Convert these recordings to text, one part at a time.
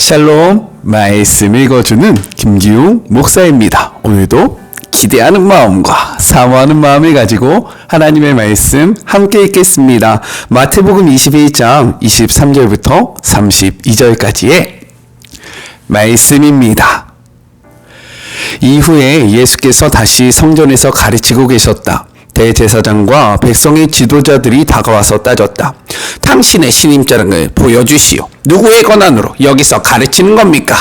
샬롬, 말씀 읽어주는 김기웅 목사입니다. 오늘도 기대하는 마음과 사모하는 마음을 가지고 하나님의 말씀 함께 읽겠습니다. 마태복음 21장 23절부터 32절까지의 말씀입니다. 이후에 예수께서 다시 성전에서 가르치고 계셨다. 대제사장과 백성의 지도자들이 다가와서 따졌다. 당신의 신임자랑을 보여주시오. 누구의 권한으로 여기서 가르치는 겁니까?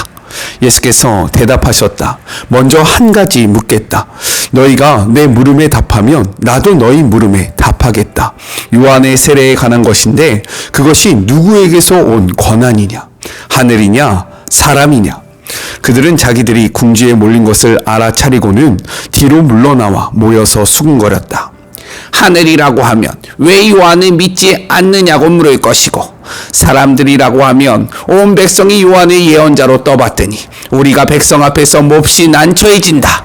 예수께서 대답하셨다. 먼저 한 가지 묻겠다. 너희가 내 물음에 답하면 나도 너희 물음에 답하겠다. 요한의 세례에 관한 것인데 그것이 누구에게서 온 권한이냐? 하늘이냐? 사람이냐? 그들은 자기들이 궁지에 몰린 것을 알아차리고는 뒤로 물러나와 모여서 수군거렸다. 하늘이라고 하면 왜 요한을 믿지 않느냐고 물을 것이고, 사람들이라고 하면 온 백성이 요한을 예언자로 떠봤더니 우리가 백성 앞에서 몹시 난처해진다.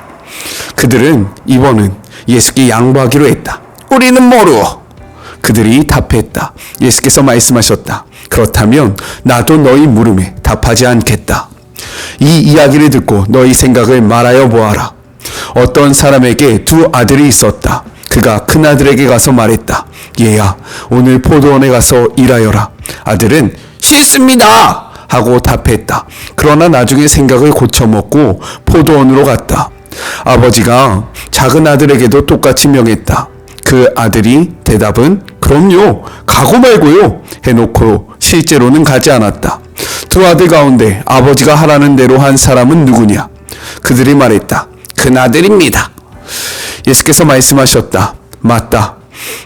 그들은 이번은 예수께 양보하기로 했다. 우리는 모르오. 그들이 답했다. 예수께서 말씀하셨다. 그렇다면 나도 너희 물음에 답하지 않겠다. 이 이야기를 듣고 너희 생각을 말하여 보아라. 어떤 사람에게 두 아들이 있었다. 그가 큰아들에게 가서 말했다. 얘야, 오늘 포도원에 가서 일하여라. 아들은 싫습니다 하고 답했다. 그러나 나중에 생각을 고쳐먹고 포도원으로 갔다. 아버지가 작은 아들에게도 똑같이 명했다. 그 아들이 대답은 그럼요, 가고 말고요 해놓고 실제로는 가지 않았다. 두 아들 가운데 아버지가 하라는 대로 한 사람은 누구냐? 그들이 말했다. 큰아들입니다. 예수께서 말씀하셨다. 맞다.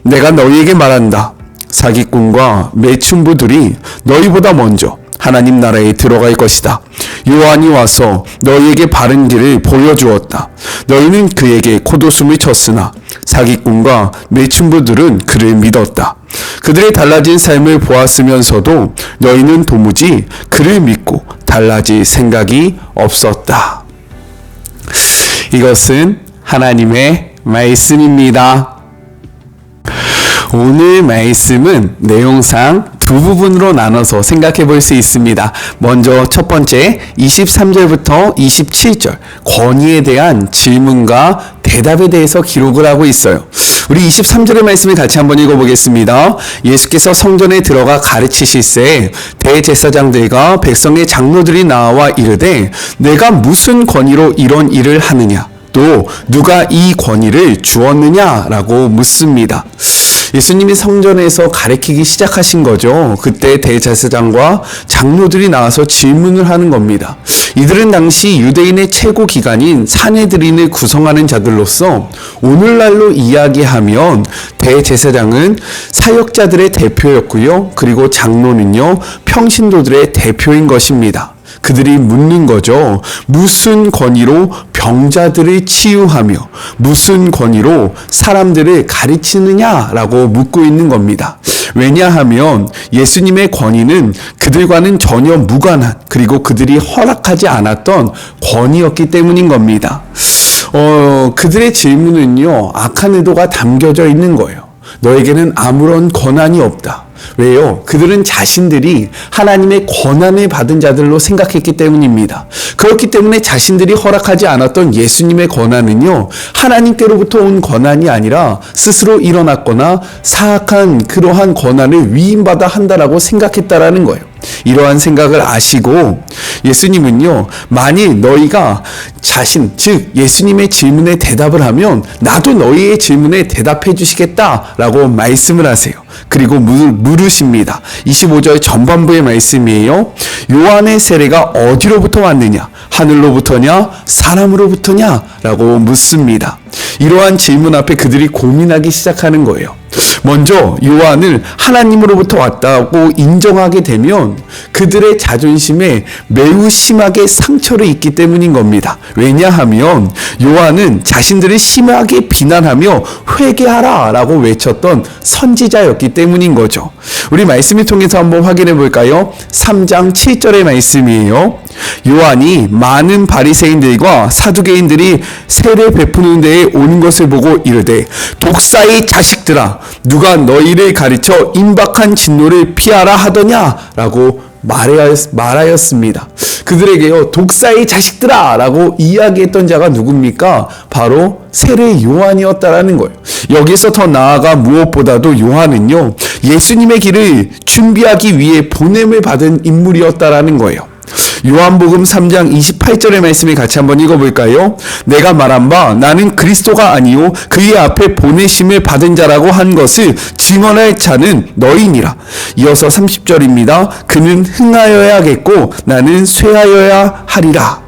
내가 너희에게 말한다. 사기꾼과 매춘부들이 너희보다 먼저 하나님 나라에 들어갈 것이다. 요한이 와서 너희에게 바른 길을 보여주었다. 너희는 그에게 코도숨을 쳤으나 사기꾼과 매춘부들은 그를 믿었다. 그들의 달라진 삶을 보았으면서도 너희는 도무지 그를 믿고 달라질 생각이 없었다. 이것은 하나님의 말씀입니다. 오늘 말씀은 내용상 두 부분으로 나눠서 생각해 볼 수 있습니다. 먼저 첫 번째 23절부터 27절 권위에 대한 질문과 대답에 대해서 기록을 하고 있어요. 우리 23절의 말씀을 같이 한번 읽어보겠습니다. 예수께서 성전에 들어가 가르치실새 대제사장들과 백성의 장로들이 나와 이르되 내가 무슨 권위로 이런 일을 하느냐? 또 누가 이 권위를 주었느냐라고 묻습니다. 예수님이 성전에서 가르치기 시작하신 거죠. 그때 대제사장과 장로들이 나와서 질문을 하는 겁니다. 이들은 당시 유대인의 최고 기관인 산헤드린을 구성하는 자들로서 오늘날로 이야기하면 대제사장은 사역자들의 대표였고요. 그리고 장로는요, 평신도들의 대표인 것입니다. 그들이 묻는 거죠. 무슨 권위로 병자들을 치유하며 무슨 권위로 사람들을 가르치느냐라고 묻고 있는 겁니다. 왜냐하면 예수님의 권위는 그들과는 전혀 무관한, 그리고 그들이 허락하지 않았던 권위였기 때문인 겁니다. 그들의 질문은요, 악한 의도가 담겨져 있는 거예요. 너에게는 아무런 권한이 없다. 왜요? 그들은 자신들이 하나님의 권한을 받은 자들로 생각했기 때문입니다. 그렇기 때문에 자신들이 허락하지 않았던 예수님의 권한은요, 하나님께로부터 온 권한이 아니라 스스로 일어났거나 사악한 그러한 권한을 위임받아 한다라고 생각했다라는 거예요. 이러한 생각을 아시고 예수님은요, 만일 너희가 즉 예수님의 질문에 대답을 하면 나도 너희의 질문에 대답해 주시겠다라고 말씀을 하세요. 그리고 물으십니다. 25절 전반부의 말씀이에요. 요한의 세례가 어디로부터 왔느냐? 하늘로부터냐? 사람으로부터냐? 라고 묻습니다. 이러한 질문 앞에 그들이 고민하기 시작하는 거예요. 먼저 요한을 하나님으로부터 왔다고 인정하게 되면 그들의 자존심에 매우 심하게 상처를 입기 때문인 겁니다. 왜냐하면 요한은 자신들을 심하게 비난하며 회개하라 라고 외쳤던 선지자였기 때문인 거죠. 우리 말씀을 통해서 한번 확인해 볼까요? 3장 7절의 말씀이에요. 요한이 많은 바리새인들과 사두개인들이 세례 베푸는 데에 오는 것을 보고 이르되 독사의 자식들아, 누가 너희를 가르쳐 임박한 진노를 피하라 하더냐? 라고 말하였습니다. 그들에게요, 독사의 자식들아! 라고 이야기했던 자가 누굽니까? 바로 세례 요한이었다라는 거예요. 여기서 더 나아가 무엇보다도 요한은요, 예수님의 길을 준비하기 위해 보냄을 받은 인물이었다라는 거예요. 요한복음 3장 28절의 말씀을 같이 한번 읽어볼까요? 내가 말한 바 나는 그리스도가 아니요 그의 앞에 보내심을 받은 자라고 한 것을 증언할 자는 너희니라. 이어서 30절입니다. 그는 흥하여야겠고 나는 쇠하여야 하리라.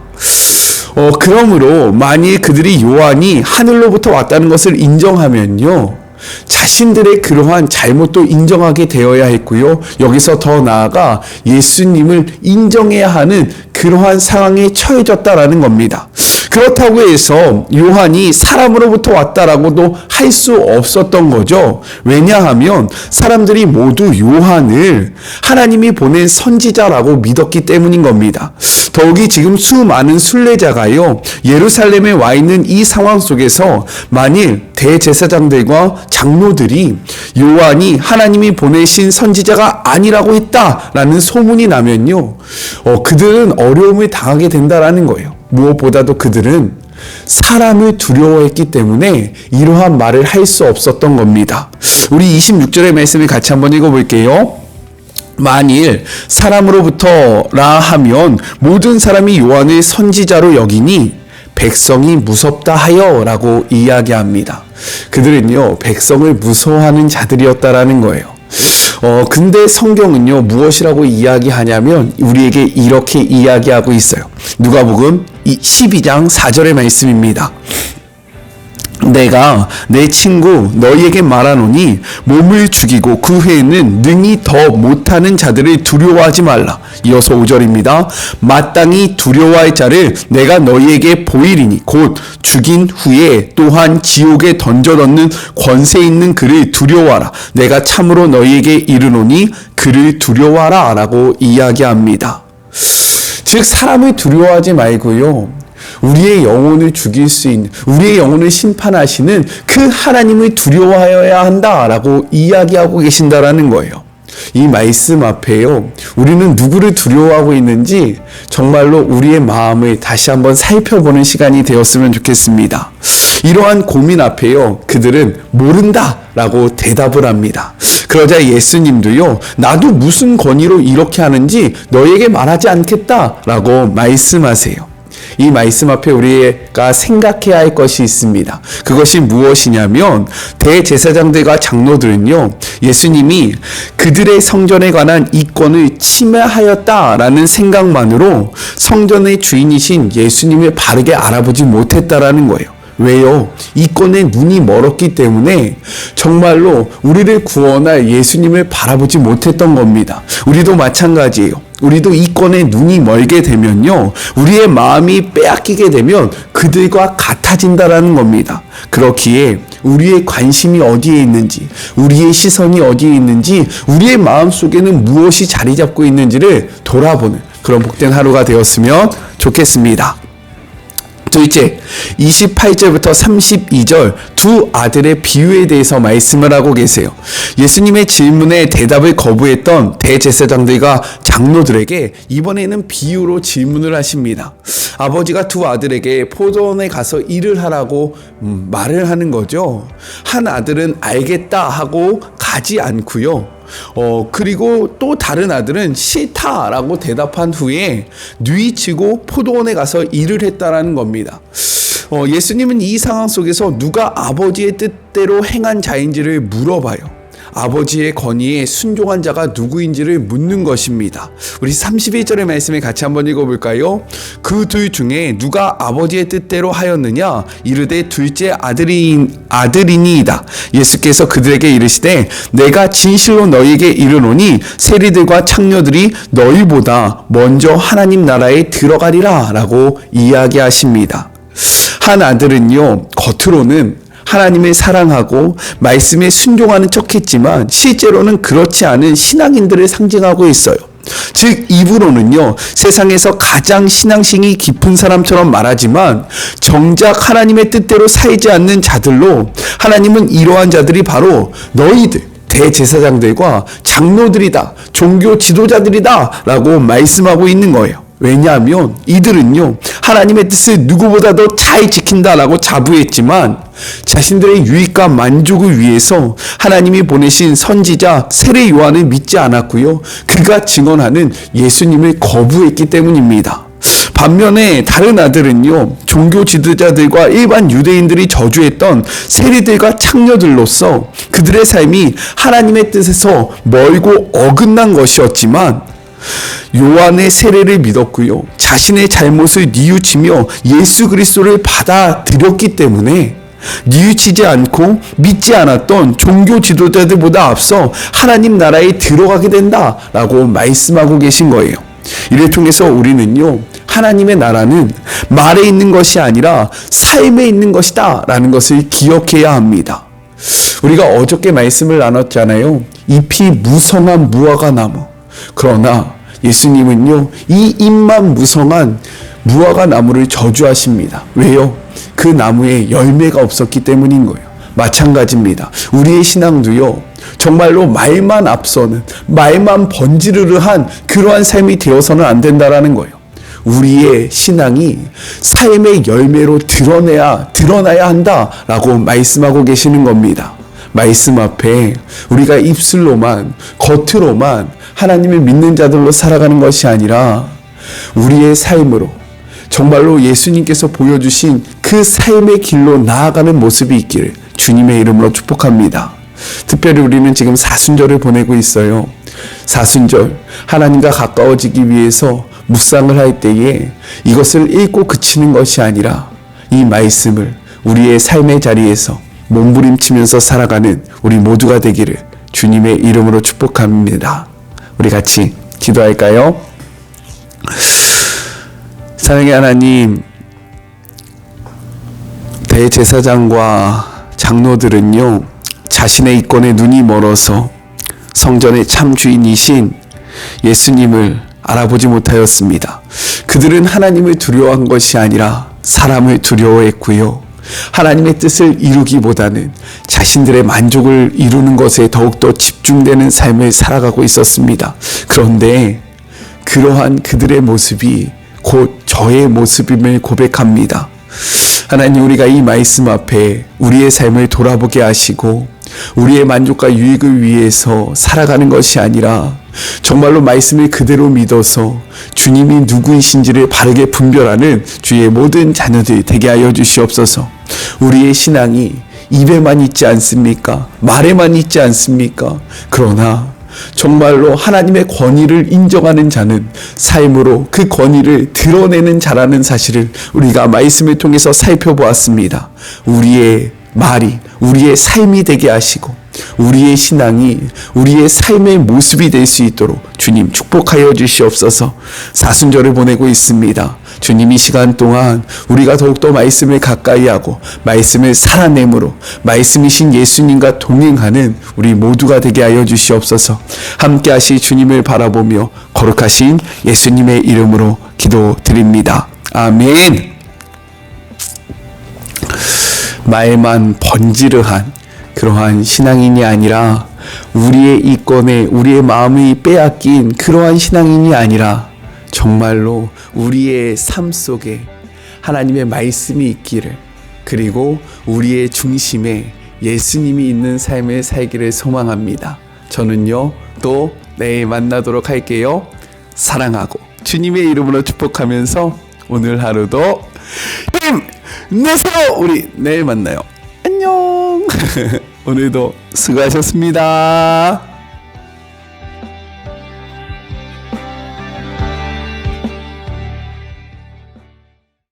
그러므로 만일 그들이 요한이 하늘로부터 왔다는 것을 인정하면요, 자신들의 그러한 잘못도 인정하게 되어야 했고요. 여기서 더 나아가 예수님을 인정해야 하는 그러한 상황에 처해졌다라는 겁니다. 그렇다고 해서 요한이 사람으로부터 왔다라고도 할 수 없었던 거죠. 왜냐하면 사람들이 모두 요한을 하나님이 보낸 선지자라고 믿었기 때문인 겁니다. 더욱이 지금 수많은 순례자가요, 예루살렘에 와 있는 이 상황 속에서 만일 대제사장들과 장로들이 요한이 하나님이 보내신 선지자가 아니라고 했다라는 소문이 나면요, 그들은 어려움을 당하게 된다라는 거예요. 무엇보다도 그들은 사람을 두려워했기 때문에 이러한 말을 할 수 없었던 겁니다. 우리 26절의 말씀을 같이 한번 읽어볼게요. 만일 사람으로부터라 하면 모든 사람이 요한을 선지자로 여기니 백성이 무섭다 하여 라고 이야기합니다. 그들은요, 백성을 무서워하는 자들이었다라는 거예요. 근데 성경은요, 무엇이라고 이야기하냐면 우리에게 이렇게 이야기하고 있어요. 누가복음 12장 4절의 말씀입니다. 내가 내 친구 너희에게 말하노니 몸을 죽이고 그 후에는 능히 더 못하는 자들을 두려워하지 말라. 이어서 5절입니다. 마땅히 두려워할 자를 내가 너희에게 보이리니 곧 죽인 후에 또한 지옥에 던져 넣는 권세 있는 그를 두려워하라. 내가 참으로 너희에게 이르노니 그를 두려워하라 라고 이야기합니다. 즉 사람을 두려워하지 말고요, 우리의 영혼을 죽일 수 있는, 우리의 영혼을 심판하시는 그 하나님을 두려워하여야 한다라고 이야기하고 계신다라는 거예요. 이 말씀 앞에요, 우리는 누구를 두려워하고 있는지 정말로 우리의 마음을 다시 한번 살펴보는 시간이 되었으면 좋겠습니다. 이러한 고민 앞에요, 그들은 모른다 라고 대답을 합니다. 그러자 예수님도요, 나도 무슨 권위로 이렇게 하는지 너에게 말하지 않겠다 라고 말씀하세요. 이 말씀 앞에 우리가 생각해야 할 것이 있습니다. 그것이 무엇이냐면 대제사장들과 장로들은요, 예수님이 그들의 성전에 관한 이권을 침해하였다라는 생각만으로 성전의 주인이신 예수님을 바르게 알아보지 못했다라는 거예요. 왜요? 이권에 눈이 멀었기 때문에 정말로 우리를 구원할 예수님을 바라보지 못했던 겁니다. 우리도 마찬가지예요. 우리도 이권에 눈이 멀게 되면요, 우리의 마음이 빼앗기게 되면 그들과 같아진다라는 겁니다. 그렇기에 우리의 관심이 어디에 있는지, 우리의 시선이 어디에 있는지, 우리의 마음 속에는 무엇이 자리 잡고 있는지를 돌아보는 그런 복된 하루가 되었으면 좋겠습니다. 둘째, 28절부터 32절 두 아들의 비유에 대해서 말씀을 하고 계세요. 예수님의 질문에 대답을 거부했던 대제사장들과 장로들에게 이번에는 비유로 질문을 하십니다. 아버지가 두 아들에게 포도원에 가서 일을 하라고 말을 하는 거죠. 한 아들은 알겠다 하고 가지 않고요, 그리고 또 다른 아들은 싫다라고 대답한 후에 뉘치고 포도원에 가서 일을 했다라는 겁니다. 예수님은 이 상황 속에서 누가 아버지의 뜻대로 행한 자인지를 물어봐요. 아버지의 권위에 순종한 자가 누구인지를 묻는 것입니다. 우리 31절의 말씀을 같이 한번 읽어볼까요? 그 둘 중에 누가 아버지의 뜻대로 하였느냐? 이르되 둘째 아들이니이다. 예수께서 그들에게 이르시되 내가 진실로 너희에게 이르노니 세리들과 창녀들이 너희보다 먼저 하나님 나라에 들어가리라 라고 이야기하십니다. 한 아들은요, 겉으로는 하나님을 사랑하고 말씀에 순종하는 척했지만 실제로는 그렇지 않은 신앙인들을 상징하고 있어요. 즉 입으로는요, 세상에서 가장 신앙심이 깊은 사람처럼 말하지만 정작 하나님의 뜻대로 살지 않는 자들로, 하나님은 이러한 자들이 바로 너희들 대제사장들과 장로들이다, 종교 지도자들이다 라고 말씀하고 있는 거예요. 왜냐하면 이들은요, 하나님의 뜻을 누구보다도 잘 지킨다라고 자부했지만 자신들의 유익과 만족을 위해서 하나님이 보내신 선지자 세례 요한을 믿지 않았고요, 그가 증언하는 예수님을 거부했기 때문입니다. 반면에 다른 아들은요, 종교 지도자들과 일반 유대인들이 저주했던 세리들과 창녀들로서 그들의 삶이 하나님의 뜻에서 멀고 어긋난 것이었지만 요한의 세례를 믿었고요, 자신의 잘못을 뉘우치며 예수 그리스도를 받아들였기 때문에 뉘우치지 않고 믿지 않았던 종교 지도자들보다 앞서 하나님 나라에 들어가게 된다라고 말씀하고 계신 거예요. 이를 통해서 우리는요, 하나님의 나라는 말에 있는 것이 아니라 삶에 있는 것이다 라는 것을 기억해야 합니다. 우리가 어저께 말씀을 나눴잖아요. 잎이 무성한 무화과 나무. 그러나 예수님은요, 이 잎만 무성한 무화과 나무를 저주하십니다. 왜요? 그 나무에 열매가 없었기 때문인 거예요. 마찬가지입니다. 우리의 신앙도요, 정말로 말만 앞서는, 말만 번지르르한 그러한 삶이 되어서는 안 된다라는 거예요. 우리의 신앙이 삶의 열매로 드러나야 한다라고 말씀하고 계시는 겁니다. 말씀 앞에 우리가 입술로만, 겉으로만 하나님을 믿는 자들로 살아가는 것이 아니라 우리의 삶으로 정말로 예수님께서 보여주신 그 삶의 길로 나아가는 모습이 있기를 주님의 이름으로 축복합니다. 특별히 우리는 지금 사순절을 보내고 있어요. 사순절, 하나님과 가까워지기 위해서 묵상을 할 때에 이것을 읽고 그치는 것이 아니라 이 말씀을 우리의 삶의 자리에서 몸부림치면서 살아가는 우리 모두가 되기를 주님의 이름으로 축복합니다. 우리 같이 기도할까요? 사랑의 하나님, 대제사장과 장로들은요, 자신의 이권에 눈이 멀어서 성전의 참 주인이신 예수님을 알아보지 못하였습니다. 그들은 하나님을 두려워한 것이 아니라 사람을 두려워했고요, 하나님의 뜻을 이루기보다는 자신들의 만족을 이루는 것에 더욱더 집중되는 삶을 살아가고 있었습니다. 그런데 그러한 그들의 모습이 곧 저의 모습임을 고백합니다. 하나님, 우리가 이 말씀 앞에 우리의 삶을 돌아보게 하시고 우리의 만족과 유익을 위해서 살아가는 것이 아니라 정말로 말씀을 그대로 믿어서 주님이 누구이신지를 바르게 분별하는 주의 모든 자녀들 되게 하여 주시옵소서. 우리의 신앙이 입에만 있지 않습니까? 말에만 있지 않습니까? 그러나 정말로 하나님의 권위를 인정하는 자는 삶으로 그 권위를 드러내는 자라는 사실을 우리가 말씀을 통해서 살펴보았습니다. 우리의 말이 우리의 삶이 되게 하시고 우리의 신앙이 우리의 삶의 모습이 될 수 있도록 주님 축복하여 주시옵소서. 사순절을 보내고 있습니다. 주님, 이 시간 동안 우리가 더욱더 말씀을 가까이 하고 말씀을 살아내므로 말씀이신 예수님과 동행하는 우리 모두가 되게 하여 주시옵소서. 함께 하실 주님을 바라보며 거룩하신 예수님의 이름으로 기도드립니다. 아멘. 말만 번지르한 그러한 신앙인이 아니라 우리의 이권에 우리의 마음이 빼앗긴 그러한 신앙인이 아니라 정말로 우리의 삶 속에 하나님의 말씀이 있기를, 그리고 우리의 중심에 예수님이 있는 삶을 살기를 소망합니다. 저는요, 또 내일 만나도록 할게요. 사랑하고 주님의 이름으로 축복하면서 오늘 하루도 힘내세요. 우리 내일 만나요. 안녕. 오늘도 수고하셨습니다.